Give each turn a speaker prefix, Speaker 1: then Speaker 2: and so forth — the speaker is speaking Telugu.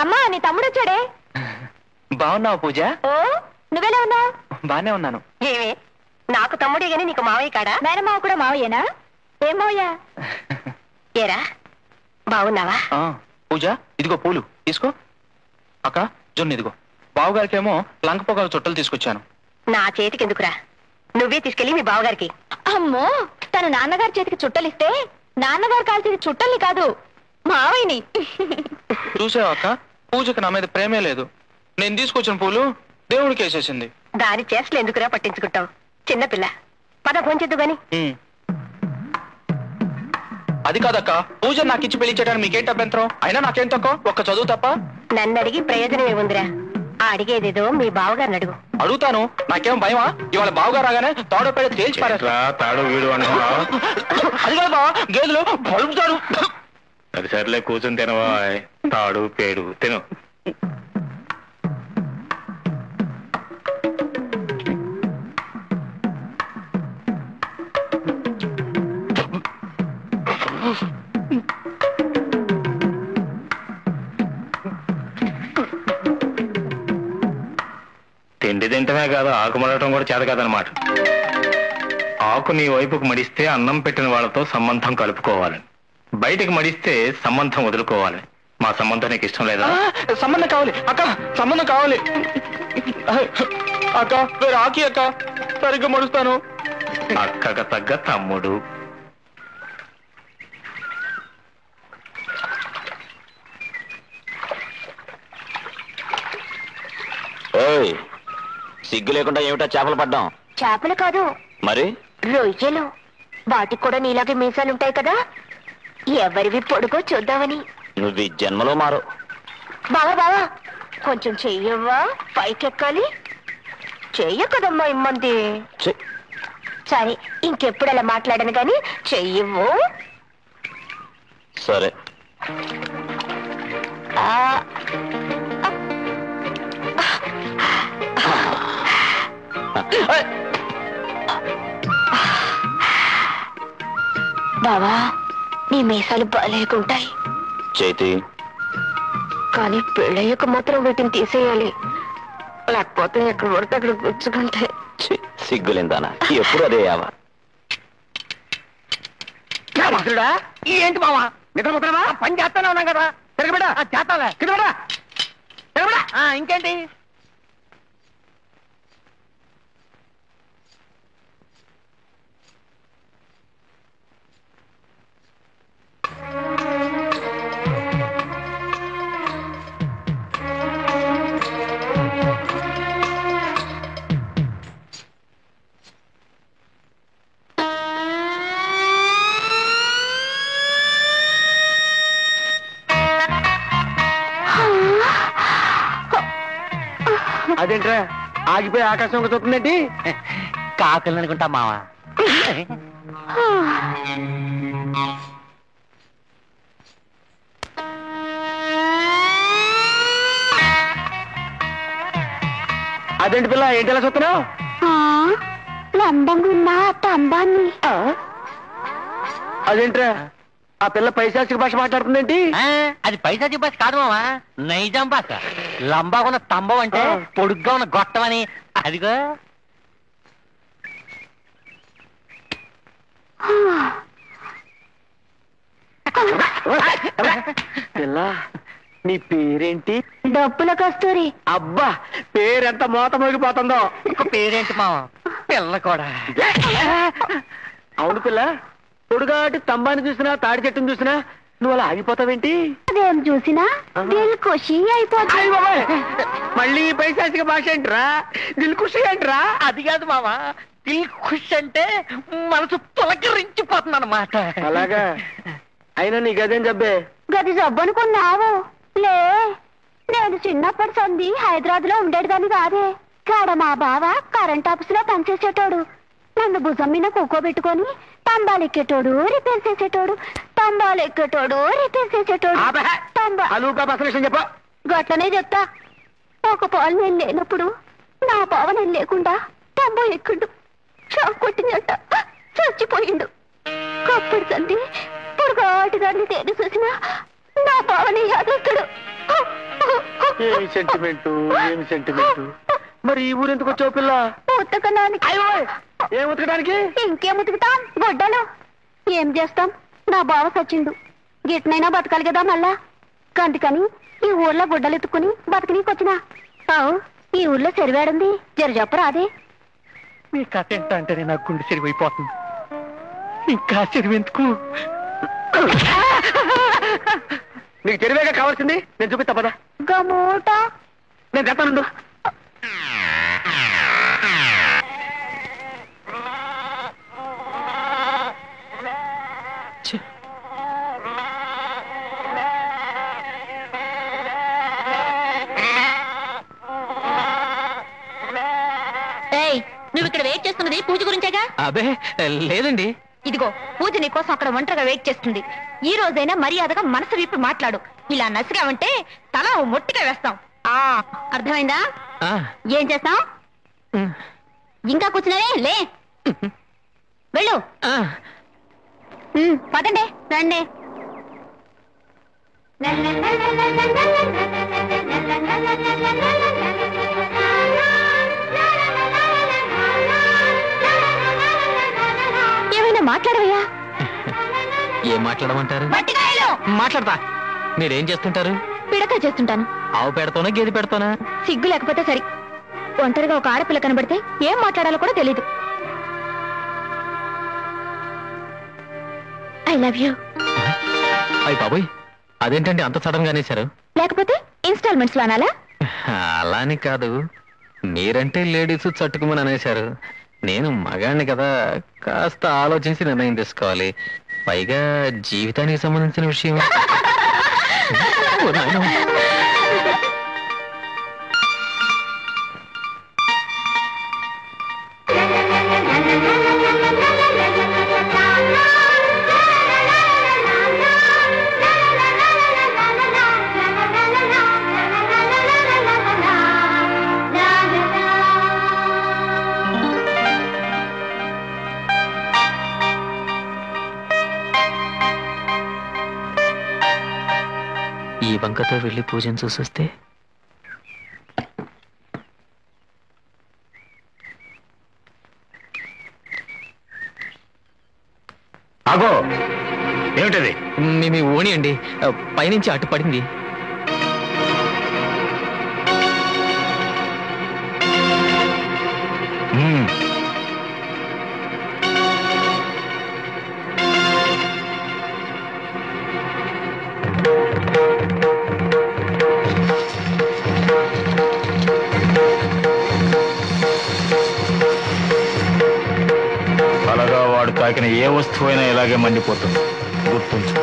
Speaker 1: అమ్మా నీ తమ్ముడు వచ్చాడే.
Speaker 2: బాగున్నావు పూజ?
Speaker 1: ఓ నువ్వెలా ఉన్నావు?
Speaker 2: బానే ఉన్నాను.
Speaker 1: ఏమి నాకు తమ్ముడే గాని నీకు మావయ్య కాడా? మేనమావ కూడా మావయ్యేనా? ఏం మావయ్య? ఏరా బాగున్నావా?
Speaker 2: పూజ ఇదిగో పూలు తీసుకో. అక్క జొన్న ఇదిగో. బావగారికేమో లంక పొగల చుట్టలు తీసుకొచ్చాను.
Speaker 1: నా చేతికి ఎందుకురా, నువ్వే తీసుకెళ్ళి మీ బావగారికి. అమ్మో తను నాన్నగారి చేతికి చుట్టలిస్తే నాన్నగారు కాల్చేది చుట్టల్ని కాదు మావయ్యని.
Speaker 2: చూసావా అక్క, పూజకి నా మీద ప్రేమే లేదు. నేను తీసుకొచ్చిన పూలు దేవుడికి వేసేసింది.
Speaker 1: దాని చేష్టలు ఎందుకురా పట్టించుకుంటావు? చిన్నపిల్ల పద భోంచెద్దు గాని.
Speaker 2: అది కాదక్క, పూజ నాకు ఇచ్చి పెళ్లి చేయడానికి మీకేంటి అభ్యంతరం? అయినా నాకేం తక్కువ, ఒక్క చదువు తప్ప.
Speaker 1: నన్ను అడిగి ప్రయోజనం ఏముందిరా? అడిగేదేదో మీ బావగారిని అడుగు.
Speaker 2: అడుగుతాను, నాకేం భయమా? ఇవాళ బావగారు రాగానే తాడో పేడ తేల్చి పారేస్తా.
Speaker 3: తాడు వీడు
Speaker 2: అది కాదు బావ, గేదెలు పలుపుతాడు.
Speaker 3: అది సర్లే, కూర్చొని తినవా. తాడు పేడు తిను. తిండి తింటమే కాదు, ఆకు మడటం కూడా చేత కాదనమాట. ఆకు నీ వైపుకు మడిస్తే అన్నం పెట్టిన వాళ్ళతో సంబంధం కలుపుకోవాలి, బయటికి మడిస్తే సంబంధం వదులుకోవాలి. మా సంబంధం నీకు ఇష్టం లేదా?
Speaker 2: సంబంధం కావాలి అక్క, సంబంధం కావాలి అక్క. వేరే ఆకి అక్క, సరిగ్గా మడుస్తాను.
Speaker 3: అక్కకు తగ్గ తమ్ముడు.
Speaker 4: సిగ్గు లేకుండా ఏమిటా చేపలు పడ్డాం?
Speaker 1: చేపలు కాదు
Speaker 4: మరి
Speaker 1: రొయ్యలు. వాటికి కూడా నీలాగే మీసాలుంటాయి కదా, ఎవరివి పొడుగో చూద్దామని.
Speaker 4: నువ్వు ఈ జన్మలో మారు.
Speaker 1: బావా బావా కొంచెం చెయ్యవ్వా, పైకెక్కాలి. చెయ్య కదమ్మా ఇమ్మంది. సరే ఇంకెప్పుడు అలా మాట్లాడను గాని చెయ్యవు.
Speaker 4: సరే.
Speaker 1: బావా నీ మీసాలు బాలేకుంటాయి
Speaker 4: చేతి,
Speaker 1: కానీ పెళ్ళయ్యక మాత్రం వీటిని తీసేయాలి, లేకపోతే ఎక్కడ పడితే అక్కడ గుచ్చుకుంటాయి.
Speaker 4: సిగ్గులేందానా, ఎప్పుడు అదే యావా.
Speaker 2: ఏంటి బావా నిద్రపోతున్నావా? పని చేస్తానే ఉన్నాం కదా, తిరగబెడా చేస్తావా? కిందబడా తిరగబడా. ఇంకేంటి? అదేంట్రా ఆగిపోయి ఆకాశం చూస్తుందేంటి?
Speaker 5: కాకులు అనుకుంటా మావా.
Speaker 2: అదేంటి పిల్ల ఏంటి ఎలా చూస్తున్నావు?
Speaker 1: లంబంగున్నా తంబాన్ని.
Speaker 2: అదేంట్రా ఆ పిల్ల పైశాచిక భాష మాట్లాడుతుందేంటి?
Speaker 5: అది పైసాచి భాష కాదు మావా, నైజాం భాష. లంబాగా ఉన్న స్తంభం అంటే పొడుగ్గా ఉన్న గొట్టం అని. అదిగో
Speaker 2: పిల్ల నీ పేరేంటి?
Speaker 1: డబ్బుల కస్తూరి.
Speaker 2: అబ్బా పేరెంత మోత మోగిపోతుందో.
Speaker 5: ఇంకో పేరేంటి మావా? పిల్ల కూడా.
Speaker 2: అవును పిల్ల, పొడుగాటి స్తంభాన్ని చూసినా తాడి చెట్టును చూసినా నువ్వు అలా ఆగిపోతావేంటి?
Speaker 1: అదేం చూసినా దిల్ ఖుషి అయిపోతుంది.
Speaker 2: మళ్ళీ పైశాచిక భాష ఏంట్రా? దిల్ ఖుషి ఏంట్రా?
Speaker 5: అది కాదు మావా, దిల్ ఖుష్ అంటే మనసు పులకరించిపోతుంది అన్నమాట.
Speaker 2: అలాగా? అయినా నీ గదేం జబ్బే?
Speaker 1: గది జబ్బనుకున్నావు లే. నేను చిన్నప్పటి సంది హైదరాబాద్ లో ఉండేదాన్ని కాదే. కాడ మా బావ కరెంట్ ఆఫీస్ లో పనిచేసేటోడు. నన్ను భుజం మీద కూకోబెట్టుకొని తంబాలు ఎక్కేటోడు, రిపేర్ చేసేటోడు, తంబాలు ఎక్కేటోడు, రిపేర్ చేసేటోడు. గట్లనే చెప్తా. ఒక పాలు నేను లేనప్పుడు నా బావ నేను లేకుండా తంబా ఎక్కిండు. షాక్ కొట్టిందట, చచ్చిపోయిండు. కప్పుడు సంది పొరుగాటి దాన్ని తేని చూసినా నా బావని యాదొస్తాడు.
Speaker 2: ఏమి సెంటిమెంటు మరి ఈ ఊరు ఎందుకు వచ్చావు పిల్ల?
Speaker 1: ఉతకడానికి.
Speaker 2: అయ్యో, ఏం ఉతకడానికి?
Speaker 1: ఇంకేం ఉతుకుతాం? గొడ్డలు. ఏం చేస్తాం? నా బావ సచ్చిండు, గిట్నైనా బతకాలి కదా మళ్ళా. అందుకని ఈ ఊర్లో గుడ్డలు ఎత్తుకుని బతకనీకొచ్చినా. అవు, ఈ ఊర్లో చెరువేడుంది, జర చెప్పరా అదే.
Speaker 5: మీ కథ ఎంత అంటేనే నాకు గుండె చెరివైపోతుంది. ఇంకా చెరువెందుకు?
Speaker 2: నీకు తెలివేగా కావాల్సింది, నేను చూపిస్తా పద.
Speaker 1: గమూట.
Speaker 2: నేను చెప్తానుండు.
Speaker 1: ఏయ్, నువ్వు ఇక్కడ వెయిట్ చేస్తున్నది పూజ గురించేగా?
Speaker 5: అబే లేదండి.
Speaker 1: ఇదిగో పూజ నీకోసం అక్కడ ఒంటరిగా వెయిట్ చేస్తుంది. ఈ రోజైనా మర్యాదగా మనసు విప్పి మాట్లాడు. ఇలా నసిగావంటే తల ఓ మొట్టిగా వేస్తాం. అర్థమైందా? ఏం చేస్తాం? ఇంకా కూర్చున్నారే, లే వెళ్ళు. పదండి, రండి. ఏమైనా మాట్లాడవయ్యా?
Speaker 5: ఏం మాట్లాడమంటారు? మాట్లాడతా. మీరేం చేస్తుంటారు?
Speaker 1: పిడక చేస్తుంటాను.
Speaker 5: ఆవు పెడతానా గేదె పెడతానా?
Speaker 1: సిగ్గు లేకపోతే సరి. ఒంటరిగా ఒక ఆడపిల్ల కనబడితే ఏం మాట్లాడాలో కూడా తెలీదు. I love you.
Speaker 5: అయ్యి బాబోయ్, అదేంటండి అంత సడన్ గా అనేశారు?
Speaker 1: లేకపోతే ఇన్స్టాల్మెంట్స్ లో అనాలా?
Speaker 5: అలాని కాదు, మీరంటే లేడీస్ చట్టుకుమని అనేశారు. నేను మగాణ్ణి కదా, కాస్త ఆలోచించి నిర్ణయం తీసుకోవాలి. పైగా జీవితానికి సంబంధించిన విషయం. ఓ నాయనా. ఈ వంకతో వెళ్ళి పూజను చూసొస్తే
Speaker 3: ఆగో, ఏమిటది?
Speaker 5: మీ ఓణి అండి, పైనుంచి అటు పడింది.
Speaker 3: అలాగా వాడు తాకిన ఏ వస్తువైనా ఇలాగే మండిపోతుంది, గుర్తుంచు.